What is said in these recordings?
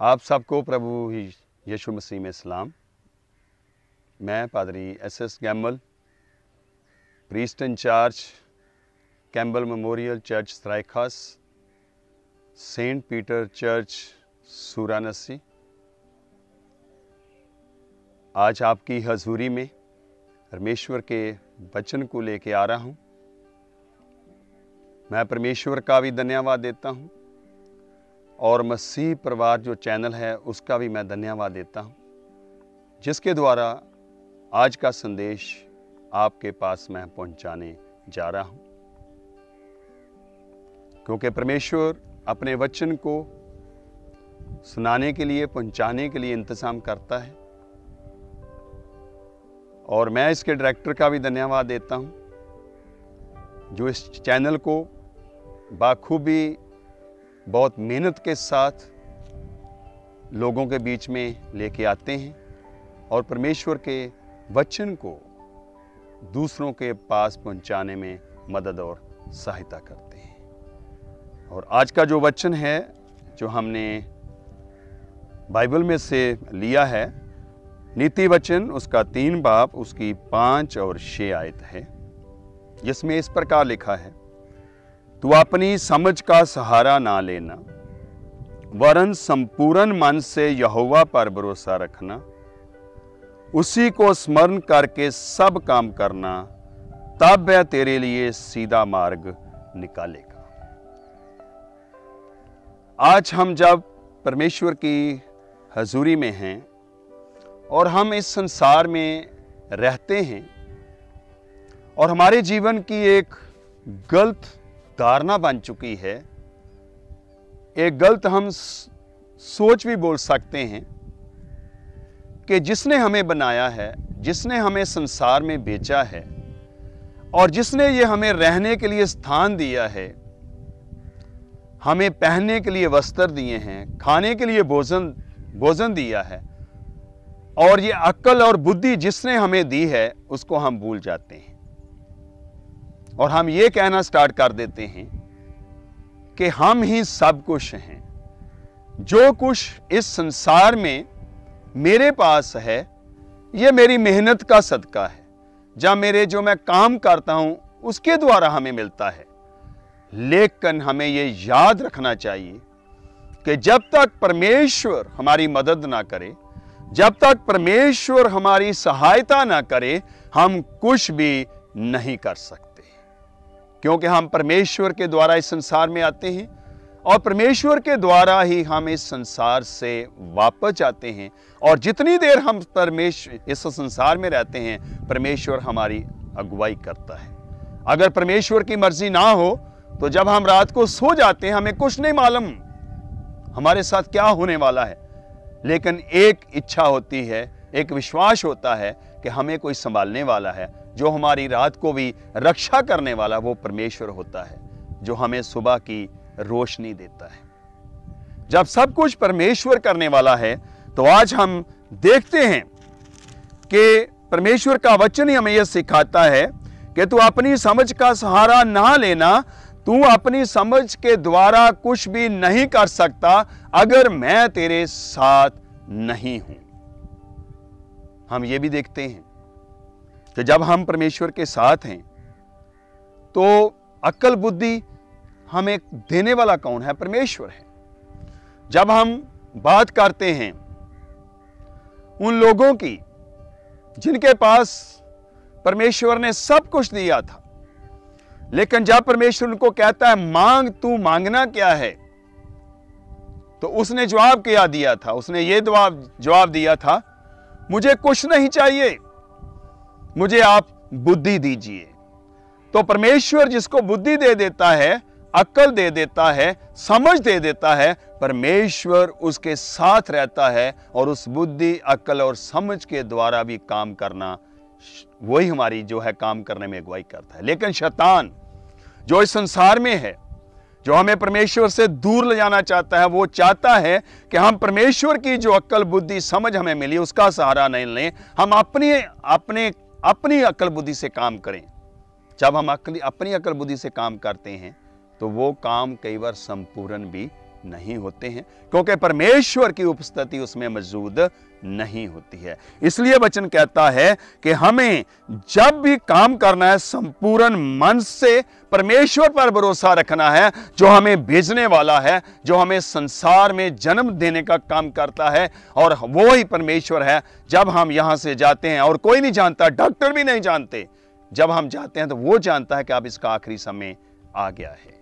आप सबको प्रभु यीशु मसीह में सलाम। मैं पादरी S Gamble, priest in charge Campbell Memorial Church Saraikhas, Saint Peter Church Suransi, आज आपकी हजूरी में परमेश्वर के वचन को लेके आ रहा हूँ। मैं परमेश्वर का भी धन्यवाद देता हूँ और मसीह परिवार जो चैनल है उसका भी मैं धन्यवाद देता हूँ, जिसके द्वारा आज का संदेश आपके पास मैं पहुँचाने जा रहा हूँ। क्योंकि परमेश्वर अपने वचन को सुनाने के लिए, पहुँचाने के लिए इंतज़ाम करता है और मैं इसके डायरेक्टर का भी धन्यवाद देता हूँ, जो इस चैनल को बाखूबी बहुत मेहनत के साथ लोगों के बीच में लेके आते हैं और परमेश्वर के वचन को दूसरों के पास पहुंचाने में मदद और सहायता करते हैं। और आज का जो वचन है, जो हमने बाइबल में से लिया है, नीति वचन उसका 3 बाब उसकी 5 और 6 आयत है, जिसमें इस प्रकार लिखा है, तू अपनी समझ का सहारा ना लेना, वरन संपूर्ण मन से यहोवा पर भरोसा रखना, उसी को स्मरण करके सब काम करना, तब वह तेरे लिए सीधा मार्ग निकालेगा। आज हम जब परमेश्वर की हजूरी में हैं और हम इस संसार में रहते हैं और हमारे जीवन की एक गलत धारणा बन चुकी है, एक गलत हम सोच भी बोल सकते हैं कि जिसने हमें बनाया है, जिसने हमें संसार में भेजा है और जिसने ये हमें रहने के लिए स्थान दिया है, हमें पहनने के लिए वस्त्र दिए हैं, खाने के लिए भोजन दिया है, और ये अक्ल और बुद्धि जिसने हमें दी है उसको हम भूल जाते हैं और हम ये कहना स्टार्ट कर देते हैं कि हम ही सब कुछ हैं। जो कुछ इस संसार में मेरे पास है ये मेरी मेहनत का सदका है, जो मैं काम करता हूं उसके द्वारा हमें मिलता है। लेकिन हमें ये याद रखना चाहिए कि जब तक परमेश्वर हमारी मदद ना करे, जब तक परमेश्वर हमारी सहायता ना करे, हम कुछ भी नहीं कर सकते। क्योंकि हम परमेश्वर के द्वारा इस संसार में आते हैं और परमेश्वर के द्वारा ही हम इस संसार से वापस जाते हैं। और जितनी देर हम परमेश्वर इस संसार में रहते हैं, परमेश्वर हमारी अगुवाई करता है। अगर परमेश्वर की मर्जी ना हो तो जब हम रात को सो जाते हैं, हमें कुछ नहीं मालूम हमारे साथ क्या होने वाला है, लेकिन एक इच्छा होती है, एक विश्वास होता है कि हमें कोई संभालने वाला है, जो हमारी रात को भी रक्षा करने वाला वो परमेश्वर होता है, जो हमें सुबह की रोशनी देता है। जब सब कुछ परमेश्वर करने वाला है, तो आज हम देखते हैं कि परमेश्वर का वचन ही हमें यह सिखाता है कि तू अपनी समझ का सहारा ना लेना, तू अपनी समझ के द्वारा कुछ भी नहीं कर सकता अगर मैं तेरे साथ नहीं हूं। हम ये भी देखते हैं कि जब हम परमेश्वर के साथ हैं तो अक्ल बुद्धि हमें देने वाला कौन है? परमेश्वर है। जब हम बात करते हैं उन लोगों की जिनके पास परमेश्वर ने सब कुछ दिया था, लेकिन जब परमेश्वर उनको कहता है मांग, तू मांगना क्या है, तो उसने जवाब क्या दिया था? उसने ये जवाब दिया था, मुझे कुछ नहीं चाहिए, मुझे आप बुद्धि दीजिए। तो परमेश्वर जिसको बुद्धि दे देता है, अक्ल दे देता है, समझ दे देता है, परमेश्वर उसके साथ रहता है और उस बुद्धि, अक्ल और समझ के द्वारा भी काम करना, वही हमारी जो है काम करने में अगुवाई करता है। लेकिन शैतान जो इस संसार में है, जो हमें परमेश्वर से दूर ले जाना चाहता है, वो चाहता है कि हम परमेश्वर की जो अक्ल बुद्धि समझ हमें मिली उसका सहारा नहीं लें, हम अपनी अक्ल बुद्धि से काम करें। जब हम अपनी अक्ल बुद्धि से काम करते हैं तो वो काम कई बार संपूर्ण भी नहीं होते हैं, क्योंकि परमेश्वर की उपस्थिति उसमें मौजूद नहीं होती है। इसलिए वचन कहता है कि हमें जब भी काम करना है संपूर्ण मन से परमेश्वर पर भरोसा रखना है, जो हमें भेजने वाला है, जो हमें संसार में जन्म देने का काम करता है, और वो ही परमेश्वर है। जब हम यहां से जाते हैं और कोई नहीं जानता, डॉक्टर भी नहीं जानते, जब हम जाते हैं तो वो जानता है कि अब इसका आखिरी समय आ गया है।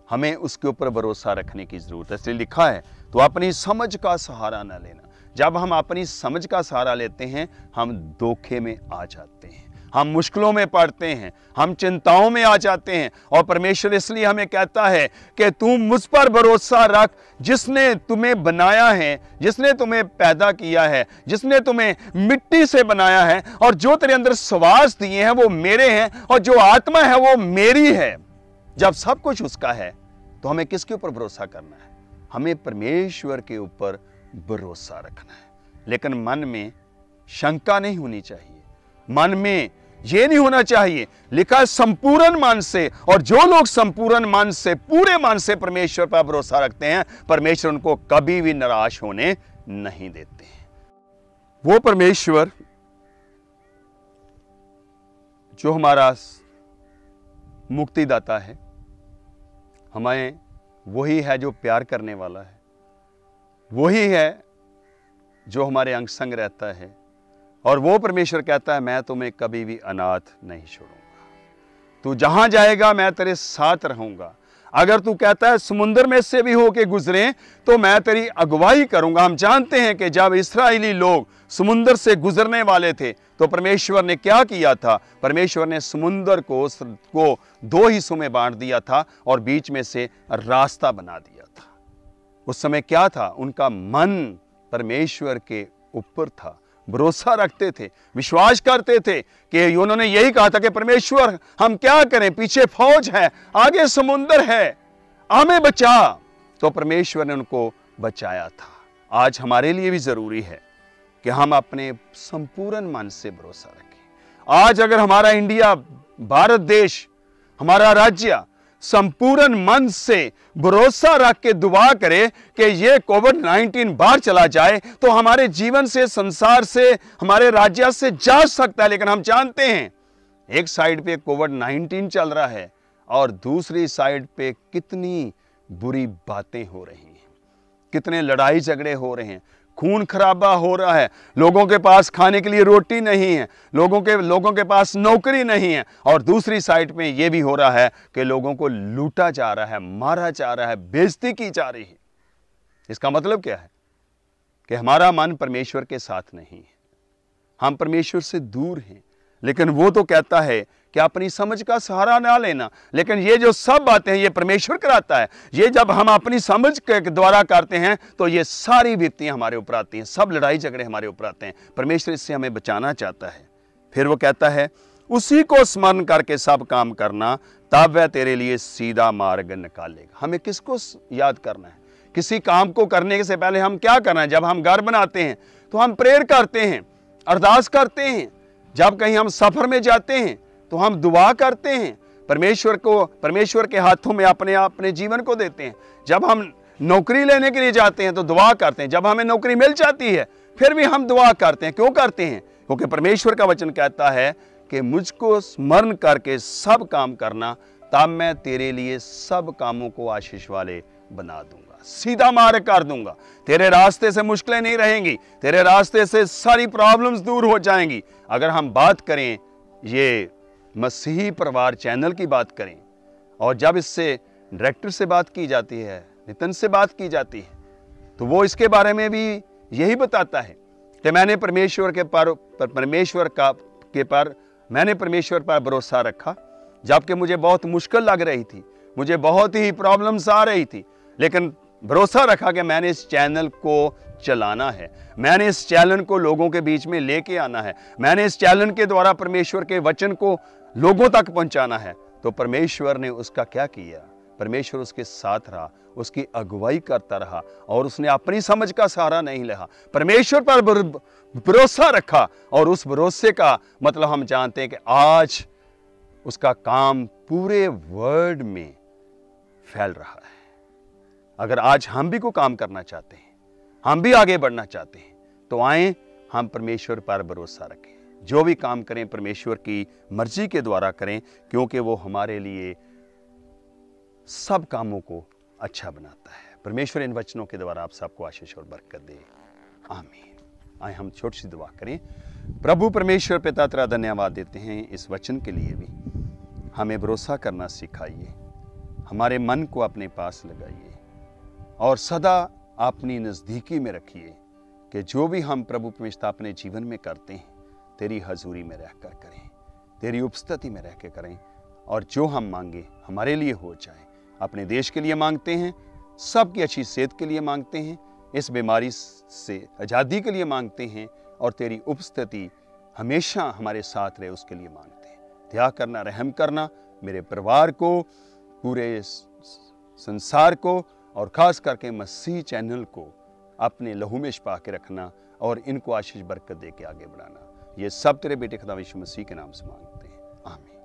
हमें उसके ऊपर भरोसा रखने की जरूरत है। इसलिए लिखा है, तो अपनी समझ का सहारा न लेना। जब हम अपनी समझ का सहारा लेते हैं, हम धोखे में आ जाते हैं, हम मुश्किलों में पड़ते हैं, हम चिंताओं में आ जाते हैं। और परमेश्वर इसलिए हमें कहता है कि तू मुझ पर भरोसा रख, जिसने तुम्हें बनाया है, जिसने तुम्हें पैदा किया है, जिसने तुम्हें मिट्टी से बनाया है, और जो तेरे अंदर श्वास दिए हैं वो मेरे हैं, और जो आत्मा है वो मेरी है। जब सब कुछ उसका है तो हमें किसके ऊपर भरोसा करना है? हमें परमेश्वर के ऊपर भरोसा रखना है। लेकिन मन में शंका नहीं होनी चाहिए, मन में यह नहीं होना चाहिए। लिखा संपूर्ण मन से, और जो लोग संपूर्ण मन से, पूरे मन से परमेश्वर पर भरोसा रखते हैं, परमेश्वर उनको कभी भी निराश होने नहीं देते हैं। वो परमेश्वर जो हमारा मुक्तिदाता है, हमें वही है जो प्यार करने वाला है, वही है जो हमारे अंग संग रहता है। और वो परमेश्वर कहता है, मैं तुम्हें कभी भी अनाथ नहीं छोड़ूंगा, तू जहां जाएगा मैं तेरे साथ रहूंगा। अगर तू कहता है समुद्र में से भी होके गुजरे तो मैं तेरी अगुवाई करूंगा। हम जानते हैं कि जब इस्राएली लोग समुद्र से गुजरने वाले थे तो परमेश्वर ने क्या किया था? परमेश्वर ने समुद्र को दो हिस्सों में बांट दिया था और बीच में से रास्ता बना दिया था। उस समय क्या था? उनका मन परमेश्वर के ऊपर था, भरोसा रखते थे, विश्वास करते थे कि उन्होंने यही कहा था कि परमेश्वर हम क्या करें, पीछे फौज है, आगे समुद्र है, हमें बचा। तो परमेश्वर ने उनको बचाया था। आज हमारे लिए भी जरूरी है कि हम अपने संपूर्ण मन से भरोसा रखें। आज अगर हमारा इंडिया, भारत देश, हमारा राज्य संपूर्ण मन से भरोसा रख के दुआ करे कि ये कोविड-19 बाहर चला जाए, तो हमारे जीवन से, संसार से, हमारे राज्य से जा सकता है। लेकिन हम जानते हैं एक साइड पे कोविड-19 चल रहा है और दूसरी साइड पे कितनी बुरी बातें हो रही हैं, कितने लड़ाई झगड़े हो रहे हैं, खून खराबा हो रहा है, लोगों के पास खाने के लिए रोटी नहीं है, लोगों के पास नौकरी नहीं है, और दूसरी साइड पे ये भी हो रहा है कि लोगों को लूटा जा रहा है, मारा जा रहा है, बेइज्जती की जा रही है। इसका मतलब क्या है? कि हमारा मन परमेश्वर के साथ नहीं है, हम परमेश्वर से दूर हैं। लेकिन वो तो कहता है कि अपनी समझ का सहारा ना लेना। लेकिन ये जो सब बातें हैं ये परमेश्वर कराता है। ये जब हम अपनी समझ के द्वारा करते हैं तो ये सारी विपत्तियां हमारे ऊपर आती हैं, सब लड़ाई झगड़े हमारे ऊपर आते हैं। परमेश्वर इससे हमें बचाना चाहता है। फिर वो कहता है, उसी को स्मरण करके सब काम करना, तब वह तेरे लिए सीधा मार्ग निकालेगा। हमें किसको याद करना है? किसी काम को करने से पहले हम क्या करना है? जब हम घर बनाते हैं तो हम प्रेयर करते हैं, अरदास करते हैं। जब कहीं हम सफर में जाते हैं तो हम दुआ करते हैं, परमेश्वर के हाथों में अपने जीवन को देते हैं। जब हम नौकरी लेने के लिए जाते हैं तो दुआ करते हैं। जब हमें नौकरी मिल जाती है फिर भी हम दुआ करते हैं। क्यों करते हैं? क्योंकि परमेश्वर का वचन कहता है कि मुझको स्मरण करके सब काम करना, तब मैं तेरे लिए सब कामों को आशीष वाले बना दूंगा, सीधा मार्ग कर दूंगा। तेरे रास्ते से मुश्किलें नहीं रहेंगी, तेरे रास्ते से सारी प्रॉब्लम्स दूर हो जाएंगी। अगर हम बात करें ये मसीही परिवार चैनल की बात करें, और जब इससे डायरेक्टर से बात की जाती है, नितिन से बात की जाती है, तो वो इसके बारे में भी यही बताता है कि मैंने परमेश्वर पर भरोसा रखा, जबकि मुझे बहुत मुश्किल लग रही थी, मुझे बहुत ही प्रॉब्लम्स आ रही थी, लेकिन भरोसा रखा कि मैंने इस चैनल को चलाना है, मैंने इस चैनल को लोगों के बीच में लेके आना है, मैंने इस चैनल के द्वारा परमेश्वर के वचन को लोगों तक पहुंचाना है। तो परमेश्वर ने उसका क्या किया? परमेश्वर उसके साथ रहा, उसकी अगुवाई करता रहा, और उसने अपनी समझ का सहारा नहीं लिया, परमेश्वर पर भरोसा रखा। और उस भरोसे का मतलब हम जानते हैं कि आज उसका काम पूरे वर्ल्ड में फैल रहा है। अगर आज हम भी कोई काम करना चाहते हैं, हम भी आगे बढ़ना चाहते हैं, तो आए हम परमेश्वर पर भरोसा रखें। जो भी काम करें परमेश्वर की मर्जी के द्वारा करें, क्योंकि वो हमारे लिए सब कामों को अच्छा बनाता है। परमेश्वर इन वचनों के द्वारा आप सबको आशीष और बरकत दे। आमीन। आए हम छोटी सी दुआ करें। प्रभु परमेश्वर पिता तेरा धन्यवाद देते हैं इस वचन के लिए भी। हमें भरोसा करना सिखाइए, हमारे मन को अपने पास लगाइए और सदा अपनी नज़दीकी में रखिए कि जो भी हम प्रभु परमेश्वर अपने जीवन में करते हैं तेरी हजूरी में रहकर करें, तेरी उपस्थिति में रह के करें, और जो हम मांगे हमारे लिए हो जाए। अपने देश के लिए मांगते हैं, सबकी अच्छी सेहत के लिए मांगते हैं, इस बीमारी से आज़ादी के लिए मांगते हैं, और तेरी उपस्थिति हमेशा हमारे साथ रहे उसके लिए मांगते हैं। दया करना, रहम करना मेरे परिवार को, पूरे संसार को, और ख़ास करके मसीह चैनल को अपने लहू में छिपा के रखना और इनको आशीष बरकत दे के आगे बढ़ाना। ये सब तेरे बेटे खुदा यीशु मसीह के नाम से मांगते हैं। आमीन।